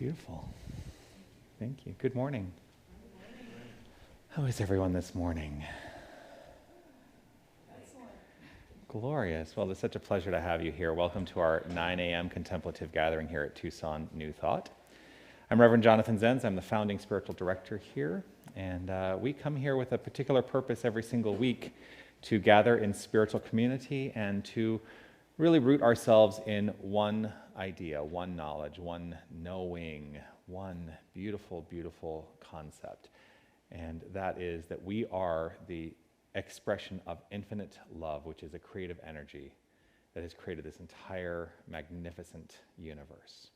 Beautiful. Thank you. Good morning. How is everyone this morning? Excellent. Glorious. Well, it's such a pleasure to have you here. Welcome to our 9 a.m. contemplative gathering here at Tucson New Thought. I'm Reverend Jonathan Zenz. I'm the founding spiritual director here, and we come here with a particular purpose every single week to gather in spiritual community and to really root ourselves in one idea, one knowledge, one knowing, one beautiful, beautiful concept. And that is that we are the expression of infinite love, which is a creative energy that has created this entire magnificent universe.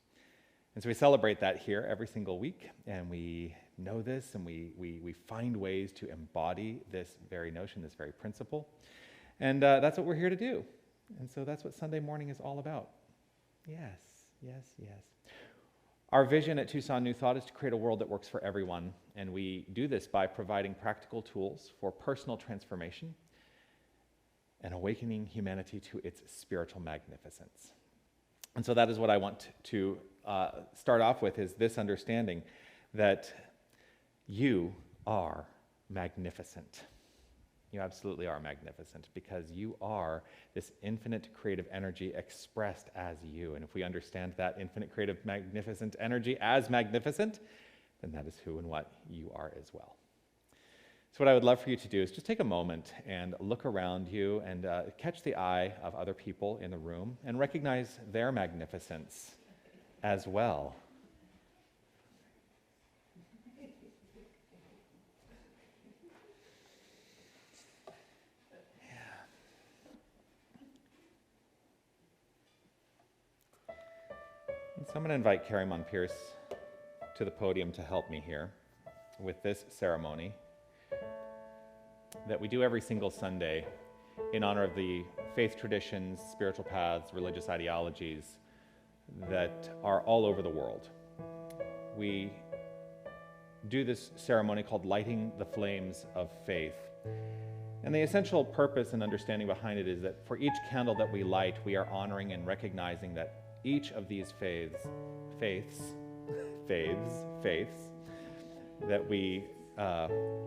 And so we celebrate that here every single week, and we know this, and we find ways to embody this very notion, this very principle. And that's what we're here to do. And so that's what Sunday morning is all about. Yes, yes, yes. Our vision at Tucson New Thought is to create a world that works for everyone, and we do this by providing practical tools for personal transformation and awakening humanity to its spiritual magnificence. And so that is what I want to start off with, is this understanding that you are magnificent. You absolutely are magnificent, because you are this infinite creative energy expressed as you. And if we understand that infinite creative magnificent energy as magnificent, then that is who and what you are as well. So what I would love for you to do is just take a moment and look around you and catch the eye of other people in the room and recognize their magnificence as well. So I'm going to invite Carrie Mon-Pierce to the podium to help me here with this ceremony that we do every single Sunday in honor of the faith traditions, spiritual paths, religious ideologies that are all over the world. We do this ceremony called Lighting the Flames of Faith. And the essential purpose and understanding behind it is that for each candle that we light, we are honoring and recognizing that each of these faiths that we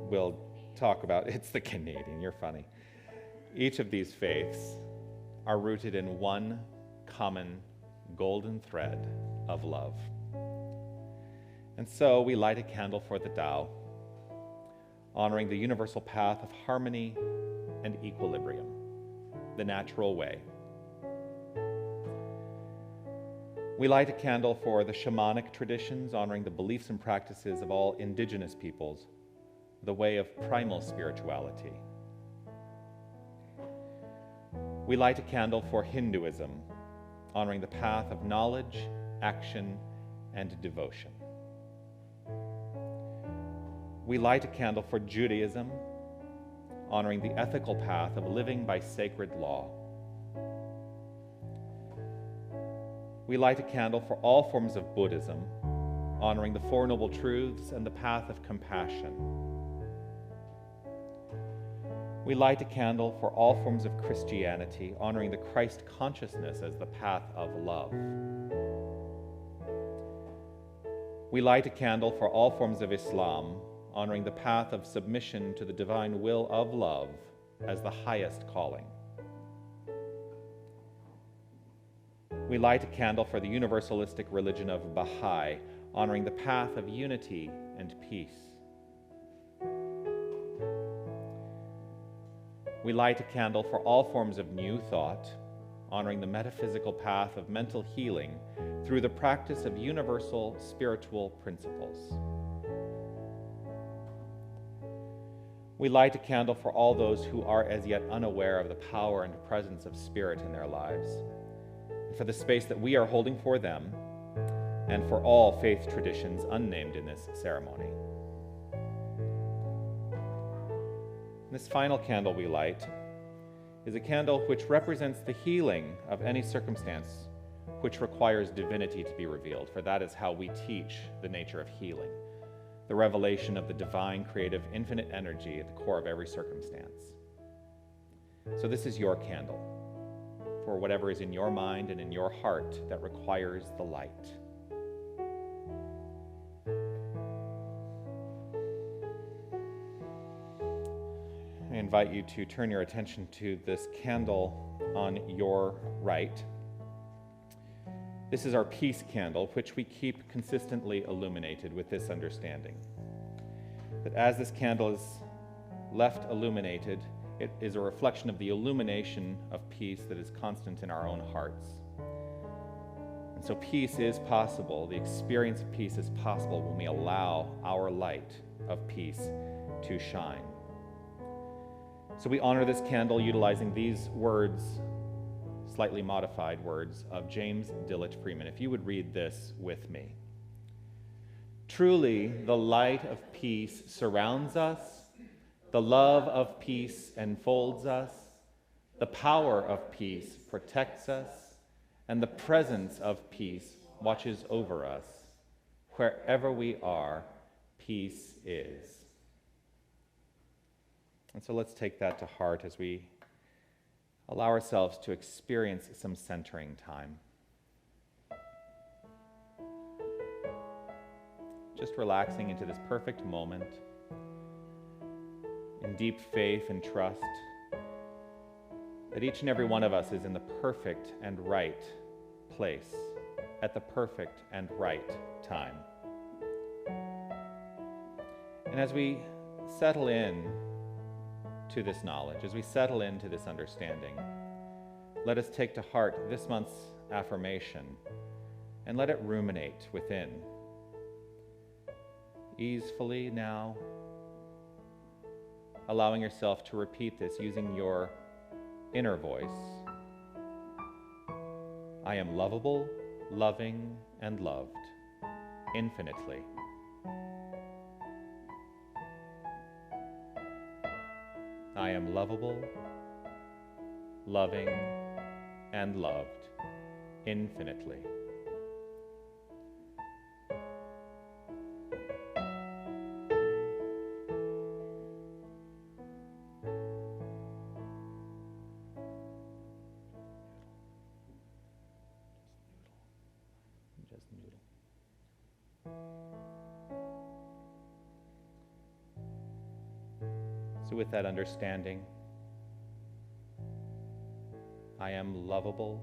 will talk about, it's the Canadian, you're funny. Each of these faiths are rooted in one common golden thread of love. And so we light a candle for the Tao, honoring the universal path of harmony and equilibrium, the natural way. We light a candle for the shamanic traditions, honoring the beliefs and practices of all indigenous peoples, the way of primal spirituality. We light a candle for Hinduism, honoring the path of knowledge, action, and devotion. We light a candle for Judaism, honoring the ethical path of living by sacred law. We light a candle for all forms of Buddhism, honoring the Four Noble Truths and the path of compassion. We light a candle for all forms of Christianity, honoring the Christ consciousness as the path of love. We light a candle for all forms of Islam, honoring the path of submission to the divine will of love as the highest calling. We light a candle for the universalistic religion of Baha'i, honoring the path of unity and peace. We light a candle for all forms of new thought, honoring the metaphysical path of mental healing through the practice of universal spiritual principles. We light a candle for all those who are as yet unaware of the power and presence of spirit in their lives, for the space that we are holding for them, and for all faith traditions unnamed in this ceremony. This final candle we light is a candle which represents the healing of any circumstance which requires divinity to be revealed, for that is how we teach the nature of healing, the revelation of the divine, creative, infinite energy at the core of every circumstance. So this is your candle for whatever is in your mind and in your heart that requires the light. invite you to turn your attention to this candle on your right. This is our peace candle, which we keep consistently illuminated with this understanding. That as this candle is left illuminated, it is a reflection of the illumination of peace that is constant in our own hearts. And so peace is possible, the experience of peace is possible when we allow our light of peace to shine. So we honor this candle utilizing these words, slightly modified words, of James Dillett Freeman. If you would read this with me. Truly, the light of peace surrounds us, the love of peace enfolds us, the power of peace protects us, and the presence of peace watches over us. Wherever we are, peace is. And so let's take that to heart as we allow ourselves to experience some centering time. Just relaxing into this perfect moment in deep faith and trust that each and every one of us is in the perfect and right place at the perfect and right time. And as we settle in to this knowledge, as we settle into this understanding, let us take to heart this month's affirmation and let it ruminate within. Easefully now, allowing yourself to repeat this using your inner voice. I am lovable, loving, and loved infinitely. I am lovable, loving, and loved infinitely. Just noodle. So with that understanding, I am lovable,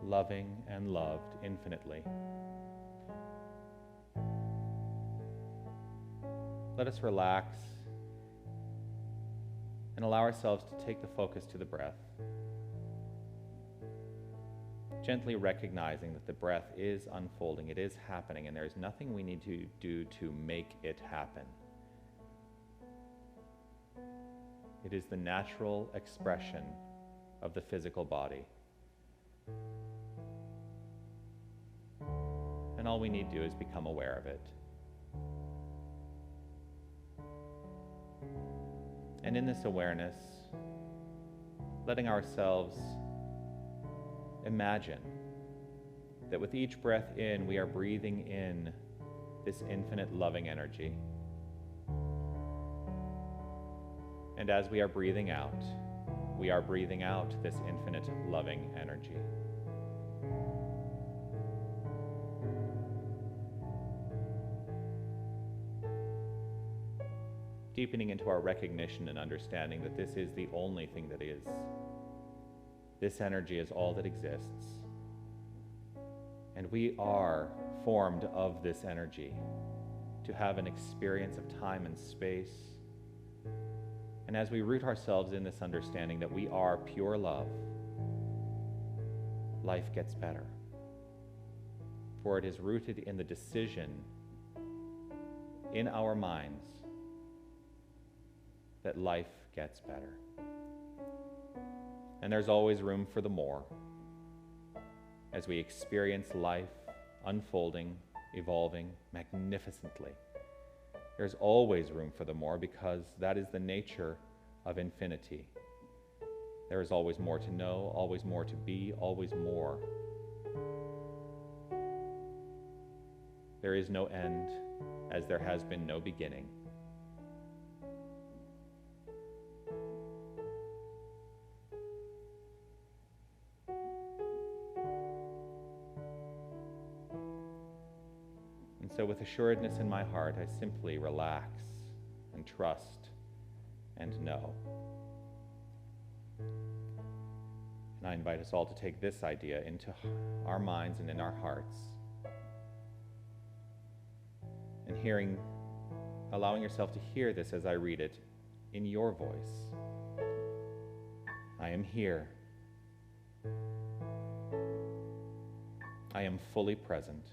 loving, and loved infinitely. Let us relax and allow ourselves to take the focus to the breath, gently recognizing that the breath is unfolding, it is happening, and there's nothing we need to do to make it happen. It is the natural expression of the physical body. And all we need to do is become aware of it. And in this awareness, letting ourselves imagine that with each breath in, we are breathing in this infinite loving energy. And as we are breathing out this infinite loving energy. Deepening into our recognition and understanding that this is the only thing that is. This energy is all that exists. And we are formed of this energy to have an experience of time and space. And as we root ourselves in this understanding that we are pure love, life gets better. For it is rooted in the decision in our minds that life gets better. And there's always room for the more as we experience life unfolding, evolving magnificently. There's always room for the more because that is the nature of infinity. There is always more to know, always more to be, always more. There is no end, as there has been no beginning. And so with assuredness in my heart, I simply relax and trust and know. And I invite us all to take this idea into our minds and in our hearts. And allowing yourself to hear this as I read it in your voice. I am here. I am fully present.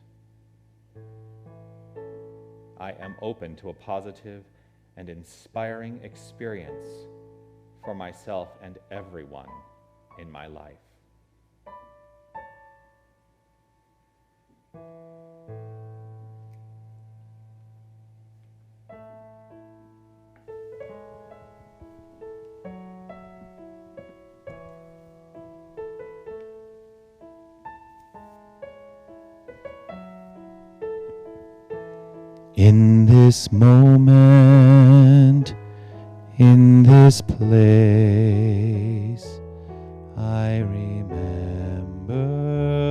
I am open to a positive and inspiring experience for myself and everyone in my life. In this moment, in this place, I remember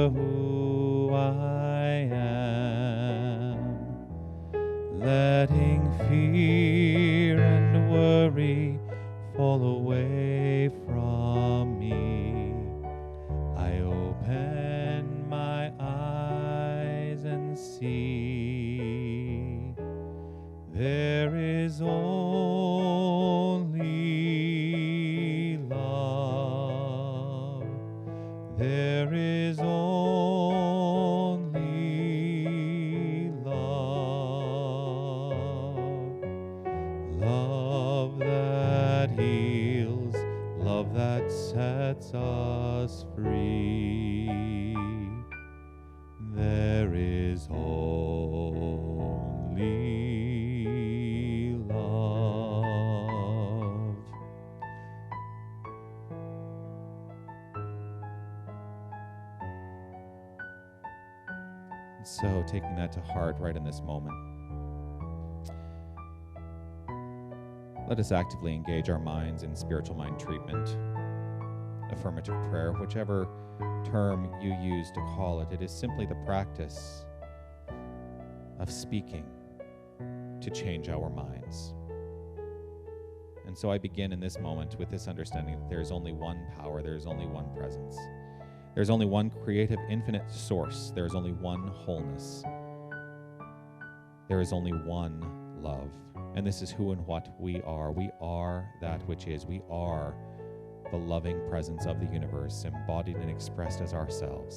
who I am, letting fear and worry fall away from me. I open my eyes and see there is only love. There is only love. Love that heals, love that sets us free. There is only love. So, taking that to heart right in this moment, let us actively engage our minds in spiritual mind treatment, affirmative prayer, whichever term you use to call it. It is simply the practice of speaking to change our minds. And so I begin in this moment with this understanding that there is only one power, there is only one presence. There's only one creative, infinite source. There is only one wholeness. There is only one love. And this is who and what we are. We are that which is. We are the loving presence of the universe, embodied and expressed as ourselves.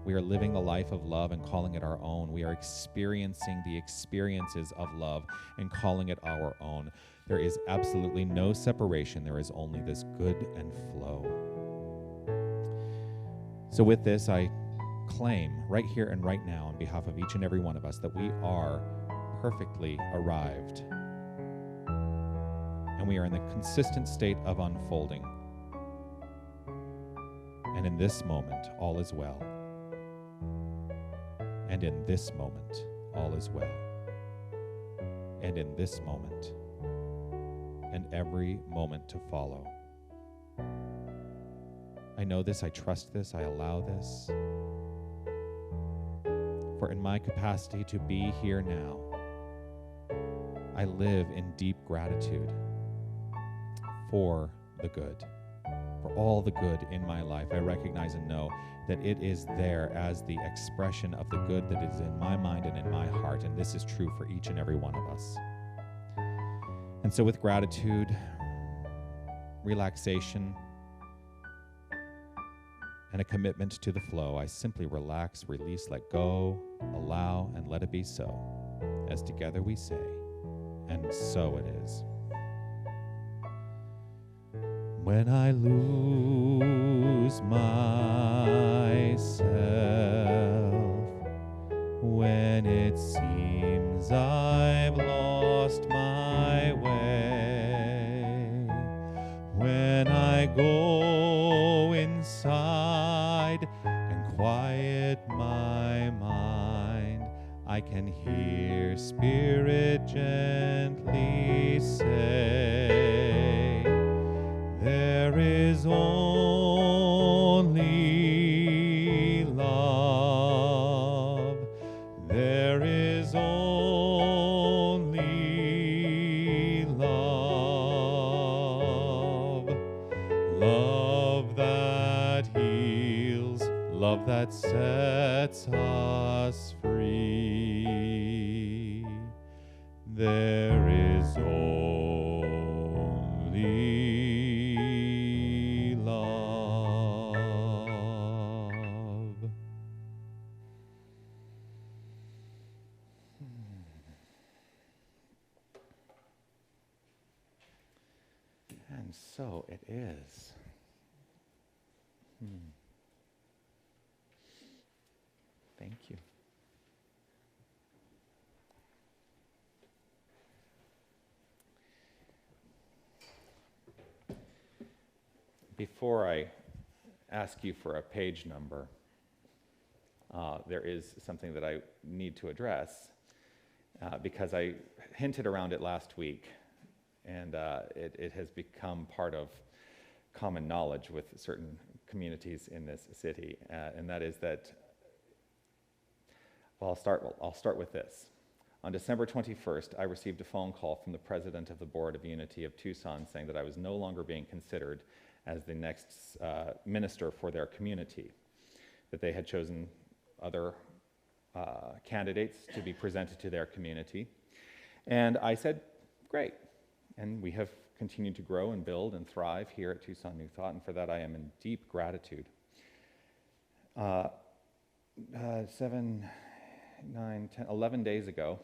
We are living the life of love and calling it our own. We are experiencing the experiences of love and calling it our own. There is absolutely no separation. There is only this good and flow. So with this, I claim right here and right now on behalf of each and every one of us that we are perfectly arrived. And we are in the consistent state of unfolding. And in this moment, all is well. And in this moment, all is well. And in this moment, and every moment to follow. I know this, I trust this, I allow this. For in my capacity to be here now, I live in deep gratitude for the good. For all the good in my life, I recognize and know that it is there as the expression of the good that is in my mind and in my heart, and this is true for each and every one of us. And so with gratitude, relaxation, and a commitment to the flow, I simply relax, release, let go, allow, and let it be so, as together we say, and so it is. When I lose myself, when it seems I've lost my way, when I go inside and quiet my mind, I can hear Spirit gently say, there is only love. There is only love. love that sets us free. There is only love. And so it is. Thank you. Before I ask you for a page number, there is something that I need to address because I hinted around it last week, and it has become part of common knowledge with certain communities in this city, and that is that, well, I'll start with this. On December 21st, I received a phone call from the president of the Board of Unity of Tucson saying that I was no longer being considered as the next minister for their community, that they had chosen other candidates to be presented to their community. And I said, great. And we have continued to grow and build and thrive here at Tucson New Thought, and for that I am in deep gratitude. 11 days ago,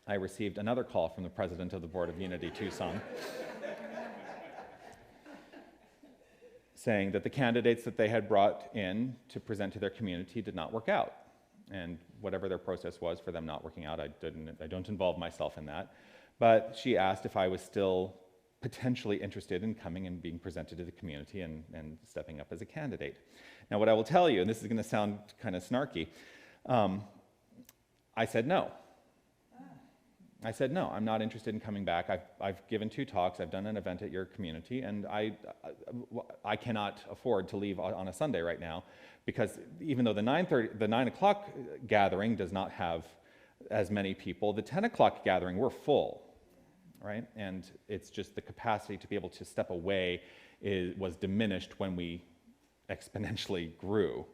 I received another call from the president of the Board of Unity Tucson saying that the candidates that they had brought in to present to their community did not work out. And whatever their process was for them not working out, I don't involve myself in that. But she asked if I was still potentially interested in coming and being presented to the community and stepping up as a candidate. Now, what I will tell you, and this is going to sound kind of snarky, I said no. I said no, I'm not interested in coming back. I've given 2 talks, I've done an event at your community, and I cannot afford to leave on a Sunday right now, because even though the 9 o'clock gathering does not have as many people, the 10 o'clock gathering, we're full, right? And it's just the capacity to be able to step away was diminished when we exponentially grew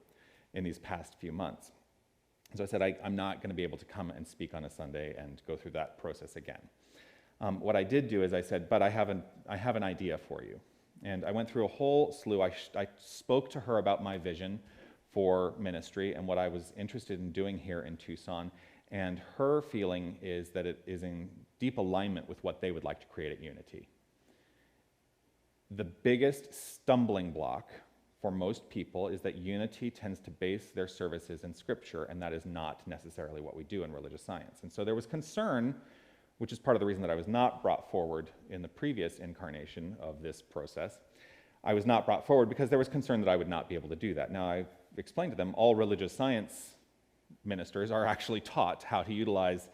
in these past few months. So I said, I'm not going to be able to come and speak on a Sunday and go through that process again. What I did do is I said, but I have an idea for you. And I went through a whole slew. I spoke to her about my vision for ministry and what I was interested in doing here in Tucson. And her feeling is that it is in deep alignment with what they would like to create at Unity. The biggest stumbling block for most people is that Unity tends to base their services in Scripture, and that is not necessarily what we do in religious science. And so there was concern, which is part of the reason that I was not brought forward in the previous incarnation of this process. I was not brought forward because there was concern that I would not be able to do that. Now, I've explained to them all religious science ministers are actually taught how to utilize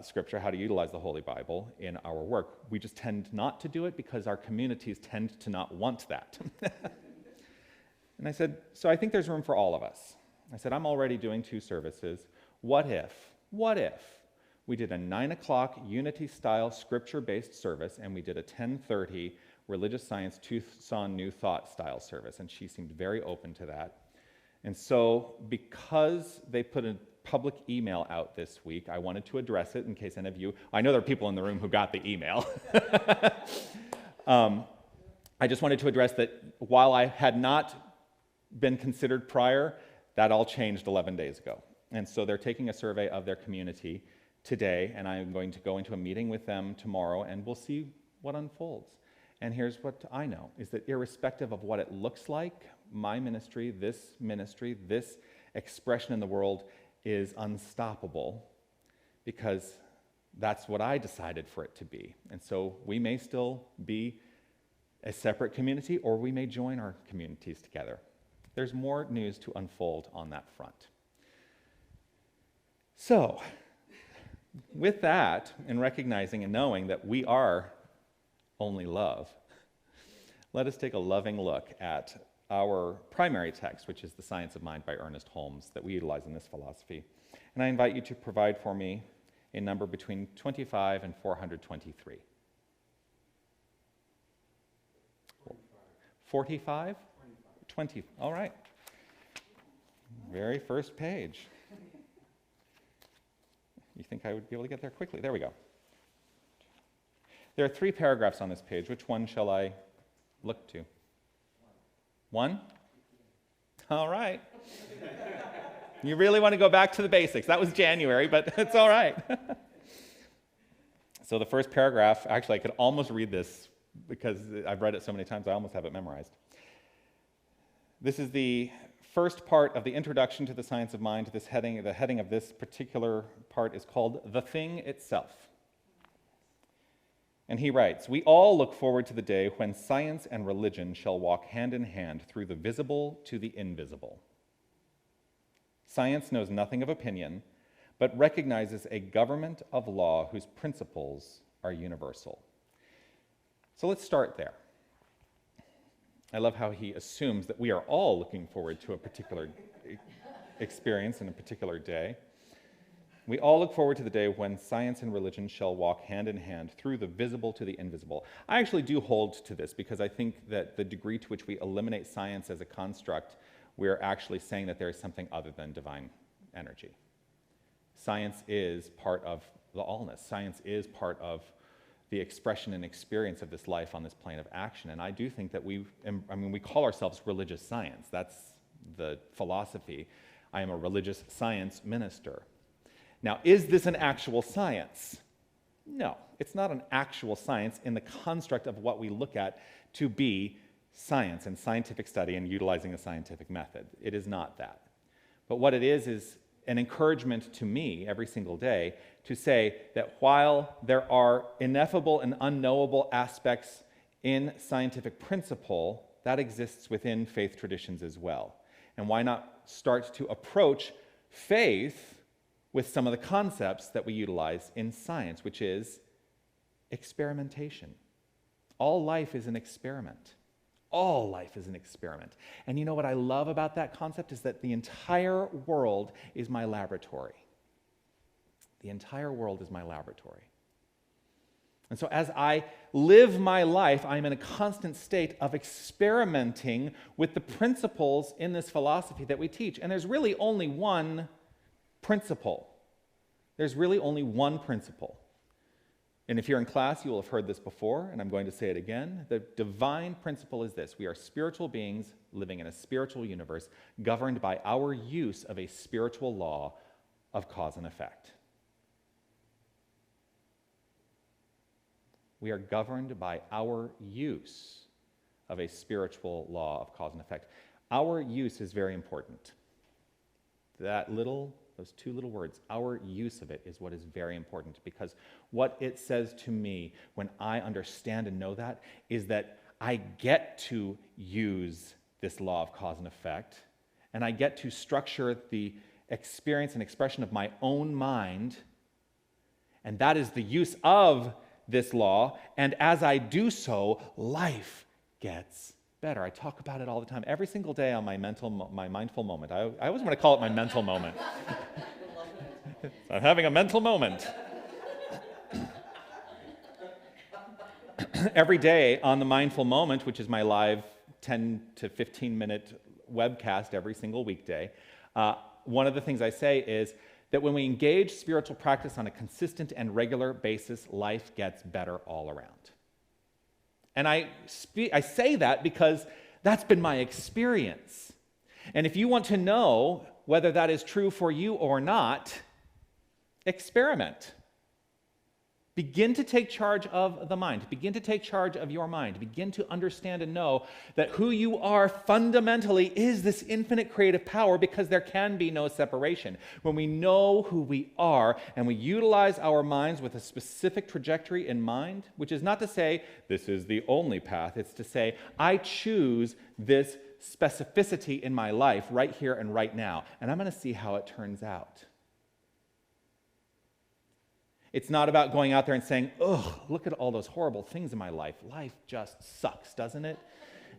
Scripture, how to utilize the Holy Bible in our work. We just tend not to do it because our communities tend to not want that. And I said, so I think there's room for all of us. I said, I'm already doing 2 services. What if we did a 9 o'clock Unity-style Scripture-based service and we did a 10:30 religious science Tucson New Thought style service? And she seemed very open to that. And so because they put a public email out this week, I wanted to address it in case any of you, I know there are people in the room who got the email. I just wanted to address that while I had not been considered prior, that all changed 11 days ago. And so they're taking a survey of their community today, and I'm going to go into a meeting with them tomorrow, and we'll see what unfolds. And here's what I know, is that irrespective of what it looks like, my ministry, this expression in the world is unstoppable, because that's what I decided for it to be. And so we may still be a separate community, or we may join our communities together. There's more news to unfold on that front. So, with that, and recognizing and knowing that we are only love, let us take a loving look at our primary text, which is The Science of Mind by Ernest Holmes, that we utilize in this philosophy. And I invite you to provide for me a number between 25 and 423. 45? 20. All right. Very first page. You think I would be able to get there quickly? There we go. There are 3 paragraphs on this page. Which one shall I look to? One? All right. You really want to go back to the basics. That was January, but it's all right. So the first paragraph, actually I could almost read this because I've read it so many times, I almost have it memorized. This is the first part of the introduction to the science of mind. The heading of this particular part is called The Thing Itself. And he writes, "We all look forward to the day when science and religion shall walk hand in hand through the visible to the invisible. Science knows nothing of opinion, but recognizes a government of law whose principles are universal." So let's start there. I love how he assumes that we are all looking forward to a particular experience in a particular day. We all look forward to the day when science and religion shall walk hand in hand through the visible to the invisible. I actually do hold to this because I think that the degree to which we eliminate science as a construct, we're actually saying that there is something other than divine energy. Science is part of the allness. Science is part of the expression and experience of this life on this plane of action. And I do think that we call ourselves religious science. That's the philosophy. I am a religious science minister. Now, is this an actual science? No, it's not an actual science in the construct of what we look at to be science and scientific study and utilizing a scientific method. It is not that. But what it is an encouragement to me every single day to say that while there are ineffable and unknowable aspects in scientific principle, that exists within faith traditions as well. And why not start to approach faith with some of the concepts that we utilize in science, which is experimentation. All life is an experiment. All life is an experiment. And you know what I love about that concept is that the entire world is my laboratory. The entire world is my laboratory. And so as I live my life, I'm in a constant state of experimenting with the principles in this philosophy that we teach. And there's really only one principle. There's really only one principle. And if you're in class, you will have heard this before, and I'm going to say it again. The divine principle is this: we are spiritual beings living in a spiritual universe governed by our use of a spiritual law of cause and effect. We are governed by our use of a spiritual law of cause and effect. Our use is very important. Those 2 little words, our use of it, is what is very important, because what it says to me when I understand and know that is that I get to use this law of cause and effect, and I get to structure the experience and expression of my own mind, and that is the use of this law, and as I do so, life gets better. I talk about it all the time, every single day on my mindful moment. I always want to call it my mental moment. I'm having a mental moment. Every day on the mindful moment, which is my live 10 to 15 minute webcast every single weekday, one of the things I say is that when we engage spiritual practice on a consistent and regular basis, life gets better all around. And I say that because that's been my experience. And if you want to know whether that is true for you or not, experiment. Begin to take charge of the mind. Begin to take charge of your mind. Begin to understand and know that who you are fundamentally is this infinite creative power, because there can be no separation. When we know who we are and we utilize our minds with a specific trajectory in mind, which is not to say this is the only path, it's to say I choose this specificity in my life right here and right now, and I'm going to see how it turns out. It's not about going out there and saying, "Ugh, look at all those horrible things in my life. Life just sucks, doesn't it?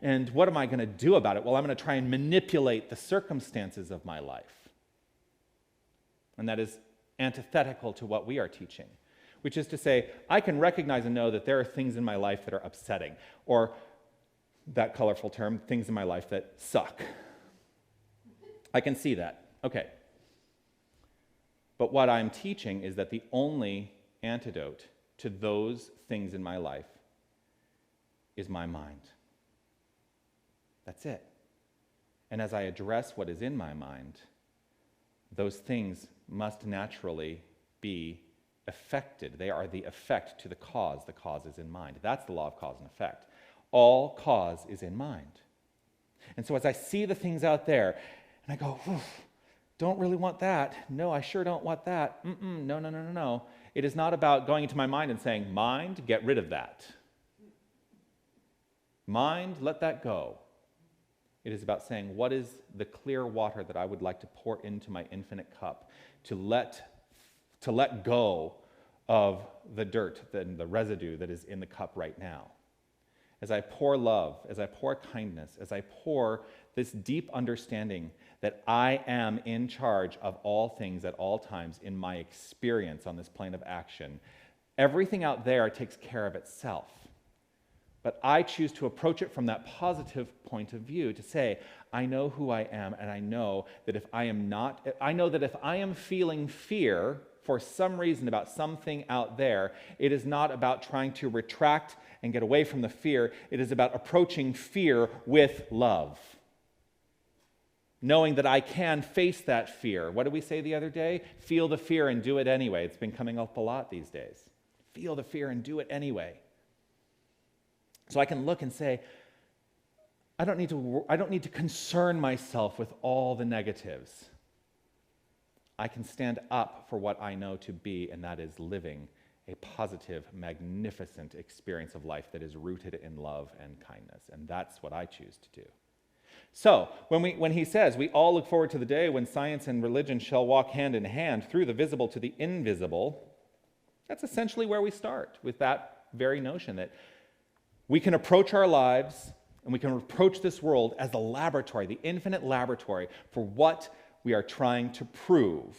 And what am I going to do about it?" Well, I'm going to try and manipulate the circumstances of my life. And that is antithetical to what we are teaching, which is to say, I can recognize and know that there are things in my life that are upsetting, or that colorful term, things in my life that suck. I can see that. Okay. But what I'm teaching is that the only antidote to those things in my life is my mind. That's it. And as I address what is in my mind, those things must naturally be affected. They are the effect to the cause. The cause is in mind. That's the law of cause and effect. All cause is in mind. And so as I see the things out there, and I go, don't really want that. No, I sure don't want that. No. It is not about going into my mind and saying, mind, get rid of that. Mind, let that go. It is about saying, what is the clear water that I would like to pour into my infinite cup, to let go of the dirt, the residue that is in the cup right now. As I pour love, as I pour kindness, as I pour this deep understanding that I am in charge of all things at all times in my experience on this plane of action, everything out there takes care of itself. But I choose to approach it from that positive point of view, to say, I know who I am, and I know that if I am feeling fear for some reason about something out there, it is not about trying to retract and get away from the fear. It is about approaching fear with love. Knowing that I can face that fear. What did we say the other day? Feel the fear and do it anyway. It's been coming up a lot these days. Feel the fear and do it anyway. So I can look and say, I don't need to concern myself with all the negatives. I can stand up for what I know to be, and that is living a positive, magnificent experience of life that is rooted in love and kindness. And that's what I choose to do. So, when he says, we all look forward to the day when science and religion shall walk hand in hand through the visible to the invisible, that's essentially where we start, with that very notion that we can approach our lives and we can approach this world as the laboratory, the infinite laboratory for what we are trying to prove.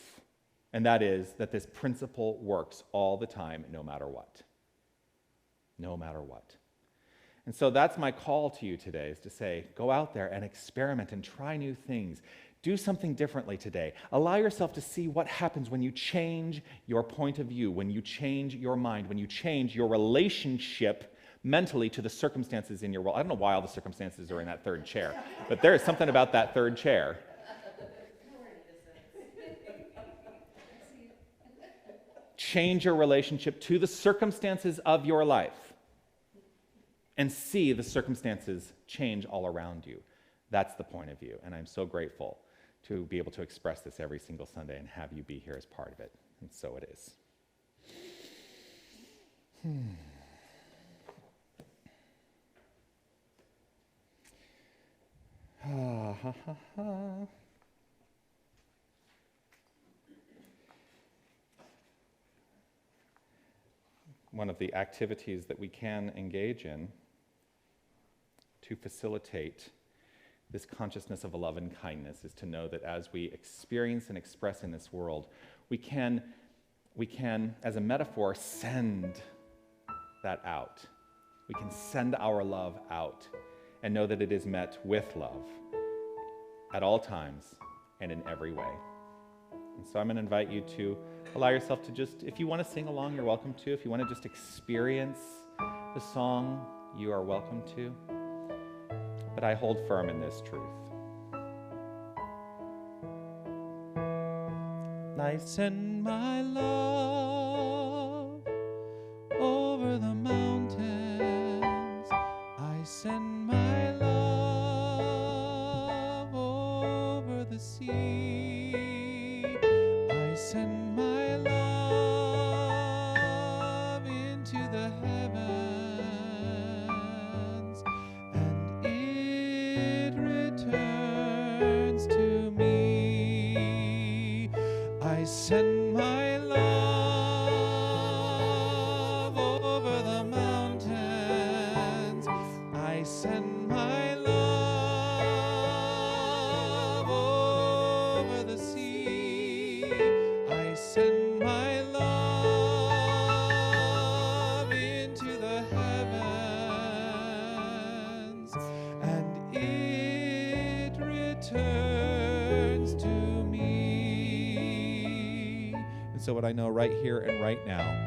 And that is that this principle works all the time, no matter what. No matter what. And so that's my call to you today, is to say, go out there and experiment and try new things. Do something differently today. Allow yourself to see what happens when you change your point of view, when you change your mind, when you change your relationship mentally to the circumstances in your world. I don't know why all the circumstances are in that third chair, but there is something about that third chair. Change your relationship to the circumstances of your life and see the circumstances change all around you. That's the point of view, and I'm so grateful to be able to express this every single Sunday and have you be here as part of it, and so it is. One of the activities that we can engage in to facilitate this consciousness of love and kindness is to know that as we experience and express in this world, we can, as a metaphor, send that out. We can send our love out and know that it is met with love at all times and in every way. And so I'm going to invite you to allow yourself to just, if you want to sing along, you're welcome to. If you want to just experience the song, you are welcome to. But I hold firm in this truth. I send my love over the mountains. I send my love over the sea. I send my love into the heavens, and it returns to me. I send my love over the mountains. I send my love over the sea. I send my love into so what I know right here and right now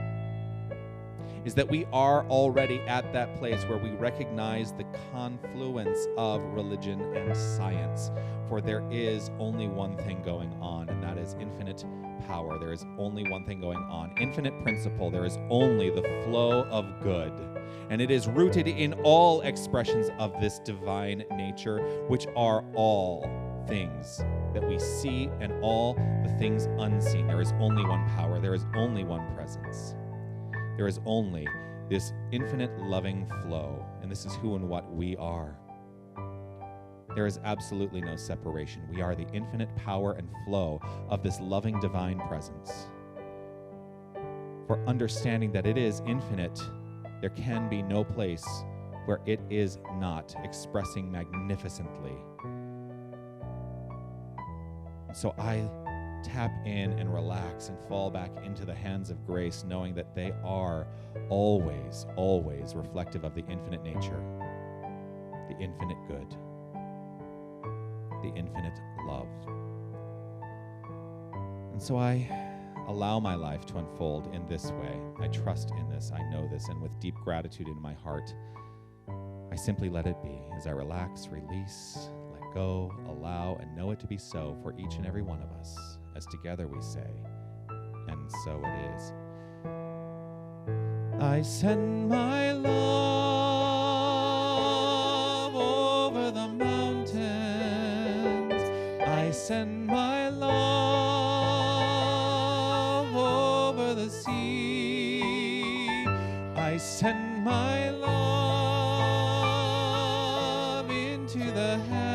is that we are already at that place where we recognize the confluence of religion and science. For there is only one thing going on, and that is infinite power. There is only one thing going on, infinite principle. There is only the flow of good. And it is rooted in all expressions of this divine nature, which are all things that we see and all the things unseen. There is only one power. There is only one presence. There is only this infinite loving flow, and this is who and what we are. There is absolutely no separation. We are the infinite power and flow of this loving divine presence. For understanding that it is infinite, there can be no place where it is not expressing magnificently. So I tap in and relax and fall back into the hands of grace, knowing that they are always, always reflective of the infinite nature, the infinite good, the infinite love. And so I allow my life to unfold in this way. I trust in this, I know this, and with deep gratitude in my heart, I simply let it be as I relax, release, let go, allow, and know it to be so for each and every one of us. As together we say, and so it is. I send my love over the mountains. I send my love over the sea. I send my love into the heavens,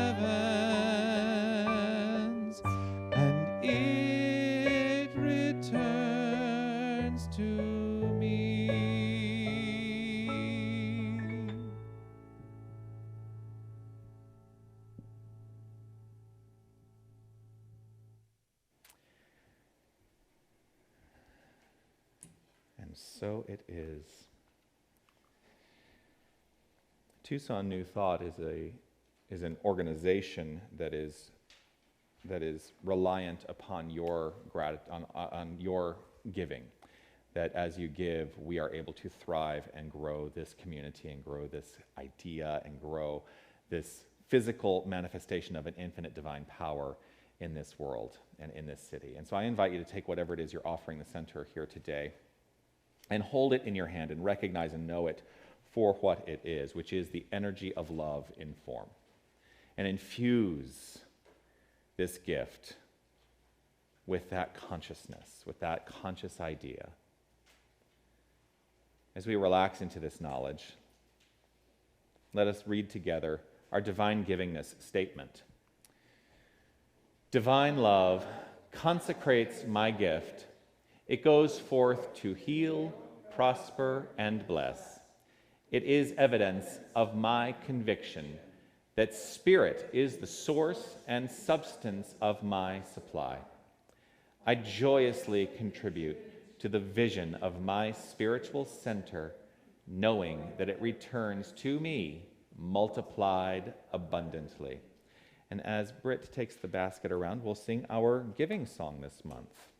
and it returns to me. And so it is. Tucson New Thought is an organization that is reliant upon your on your giving. That as you give, we are able to thrive and grow this community and grow this idea and grow this physical manifestation of an infinite divine power in this world and in this city. And so I invite you to take whatever it is you're offering the center here today and hold it in your hand and recognize and know it for what it is, which is the energy of love in form. And infuse this gift with that consciousness, with that conscious idea. As we relax into this knowledge, let us read together our divine givingness statement. Divine love consecrates my gift. It goes forth to heal, prosper, and bless. It is evidence of my conviction that spirit is the source and substance of my supply. I joyously contribute to the vision of my spiritual center, knowing that it returns to me multiplied abundantly. And as Britt takes the basket around, we'll sing our giving song this month.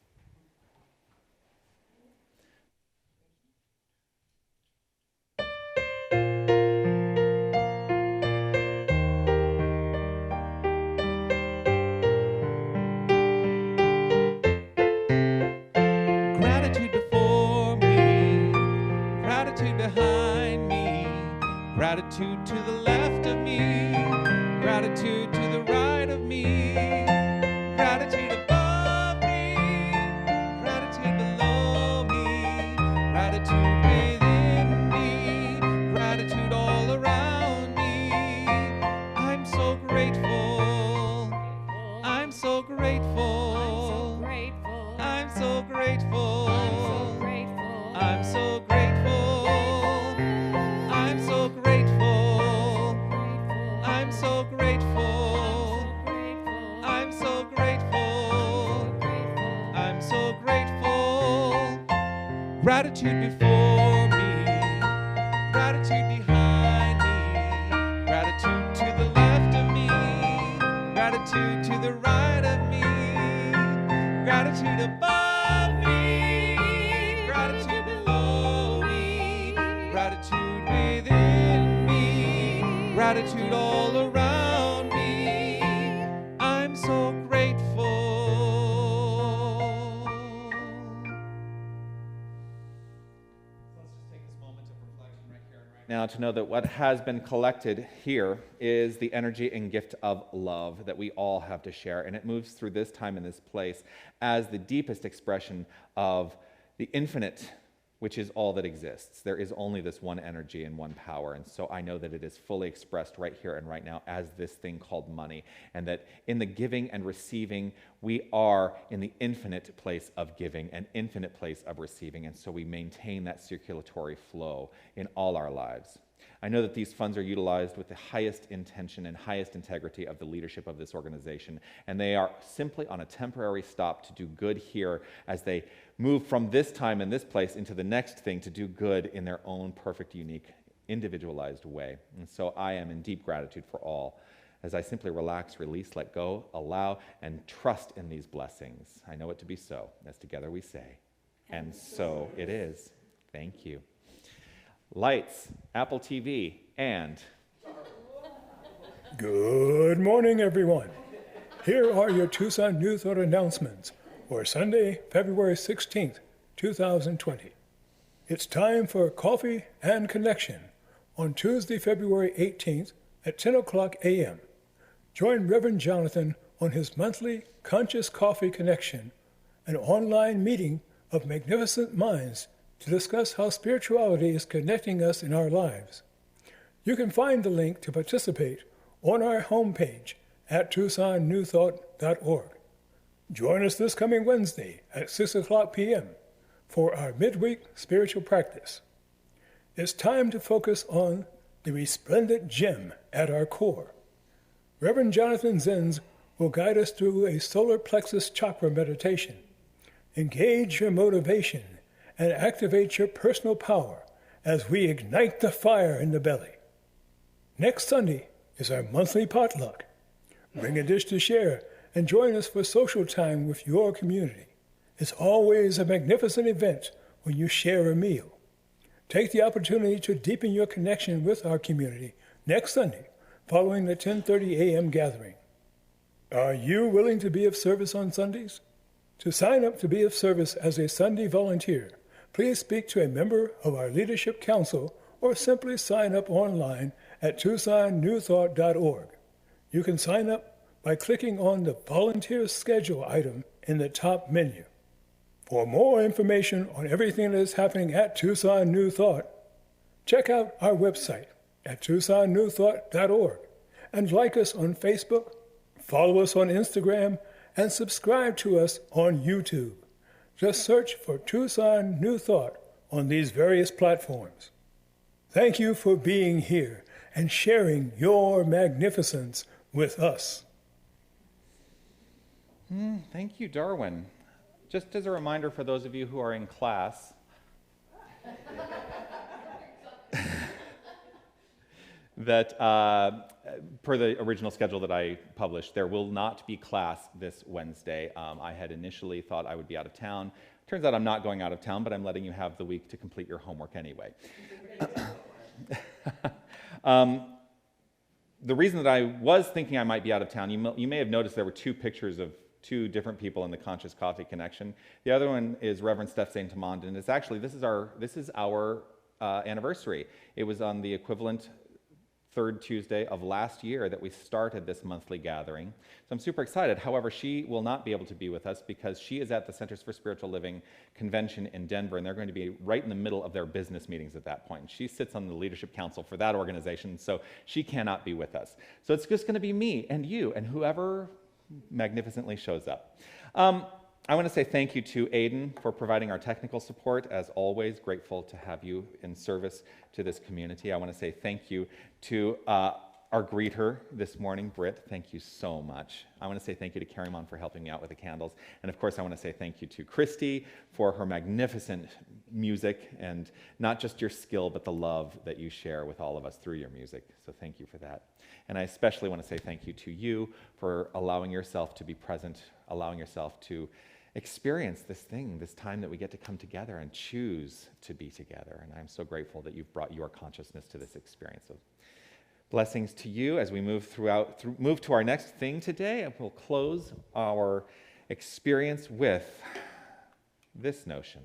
Gratitude to the left of me, gratitude to the right of me, gratitude above me, gratitude below me, gratitude within me, gratitude all around me. I'm so grateful, I'm so grateful, I'm so grateful, I'm so grateful. Gratitude before me, gratitude behind me, gratitude to the left of me, gratitude to the right of me, gratitude above me. gratitude all around me. I'm so grateful. Let's just take this moment of reflection right here and right Now, to know that what has been collected here is the energy and gift of love that we all have to share, and it moves through this time and this place as the deepest expression of the infinite, which is all that exists. There is only this one energy and one power, and so I know that it is fully expressed right here and right now as this thing called money, and that in the giving and receiving, we are in the infinite place of giving and infinite place of receiving, and so we maintain that circulatory flow in all our lives. I know that these funds are utilized with the highest intention and highest integrity of the leadership of this organization, and they are simply on a temporary stop to do good here as they move from this time and this place into the next thing to do good in their own perfect, unique, individualized way. And so I am in deep gratitude for all as I simply relax, release, let go, allow, and trust in these blessings. I know it to be so, as together we say, and so it is. Thank you. Lights, Apple TV, and... Good morning, everyone. Here are your Tucson New Thought announcements for Sunday, February 16th, 2020. It's time for Coffee and Connection on Tuesday, February 18th at 10 o'clock a.m. Join Reverend Jonathan on his monthly Conscious Coffee Connection, an online meeting of magnificent minds to discuss how spirituality is connecting us in our lives. You can find the link to participate on our homepage at TucsonNewThought.org. Join us this coming Wednesday at 6 o'clock p.m. for our midweek spiritual practice. It's time to focus on the resplendent gem at our core. Reverend Jonathan Zenz will guide us through a solar plexus chakra meditation. Engage your motivation and activate your personal power as we ignite the fire in the belly. Next Sunday is our monthly potluck. Bring a dish to share and join us for social time with your community. It's always a magnificent event when you share a meal. Take the opportunity to deepen your connection with our community next Sunday following the 10:30 a.m. gathering. Are you willing to be of service on Sundays? To sign up to be of service as a Sunday volunteer, please speak to a member of our Leadership Council or simply sign up online at TucsonNewThought.org. You can sign up by clicking on the Volunteer Schedule item in the top menu. For more information on everything that is happening at Tucson New Thought, check out our website at TucsonNewThought.org and like us on Facebook, follow us on Instagram, and subscribe to us on YouTube. Just search for Tucson New Thought on these various platforms. Thank you for being here and sharing your magnificence with us. Thank you, Darwin. Just as a reminder for those of you who are in class, that per the original schedule that I published, there will not be class this Wednesday. I had initially thought I would be out of town. Turns out I'm not going out of town, but I'm letting you have the week to complete your homework anyway. The reason that I was thinking I might be out of town, you may have noticed there were two pictures of two different people in the Conscious Coffee Connection. The other one is Reverend Steph St. Amand, and it's actually, this is our anniversary. It was on the equivalent third Tuesday of last year that we started this monthly gathering. So I'm super excited. However, she will not be able to be with us because she is at the Centers for Spiritual Living convention in Denver, and they're going to be right in the middle of their business meetings at that point. She sits on the leadership council for that organization, so she cannot be with us. So it's just going to be me and you and whoever magnificently shows up. I want to say thank you to Aidan for providing our technical support. As always, grateful to have you in service to this community. I want to say thank you to our greeter this morning, Britt. Thank you so much. I want to say thank you to Karimon for helping me out with the candles. And of course, I want to say thank you to Christy for her magnificent music and not just your skill, but the love that you share with all of us through your music. So thank you for that. And I especially want to say thank you to you for allowing yourself to be present, allowing yourself to experience this time that we get to come together and choose to be together. And I'm so grateful that you've brought your consciousness to this experience. So Blessings to you as we move to our next thing today, and we'll close our experience with this notion.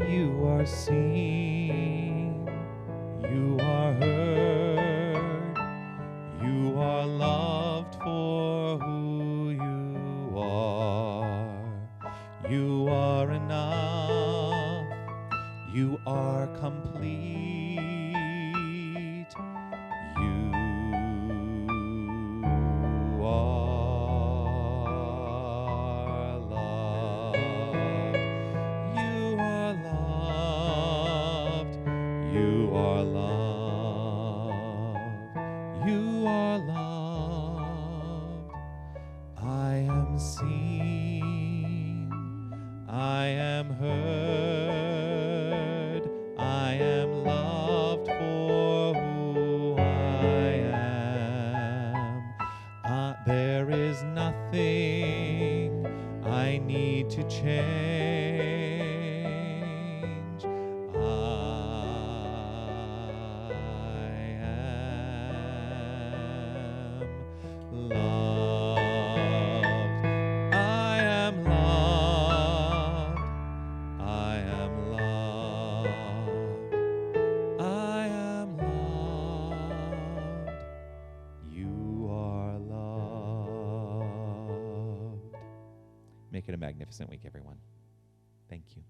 You are seen, you are heard, you are loved for who you are. You are enough, you are complete. You are loved. You are loved. You are loved. You are loved. I am seen. I am heard. I am loved for who I am. There is nothing I need to change. I am loved. I am loved. I am loved. I am loved. You are loved. Make it a magnificent week, everyone. Thank you.